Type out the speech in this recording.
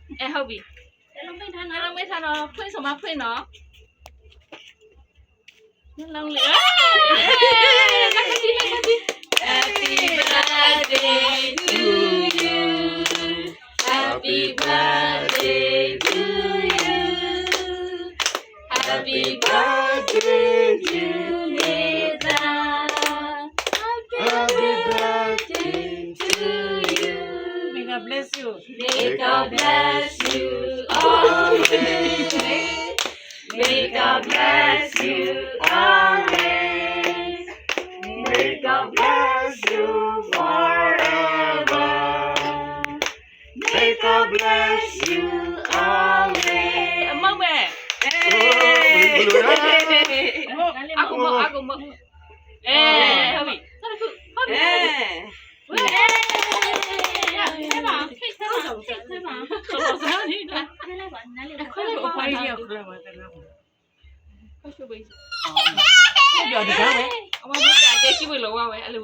ဟုတ်ပြီလုံးမိတ်ထားတော့ဖွင့်ဆိုမှဖွင့်နော်လုံးလေး Happy birthday to you Happy birthday to you Happy birthday to Nathan Happy birthday to you May God bless you. May God bless you always May God bless you always May God bless you forever May God bless you always အမောက်ပဲအခုမဟုတ်ပြီဟုတ်ပြီဟုတ်ပြီဆက်ပါခိတ်ဆက်ပါတော့စားနေတယ်ခွဲလိုက်ပါ Why you clever? ခွဲရှုပ်ပေး You're the guy. အမတို့ကကြည့်ပြီးလောရမယ်အဲ့လို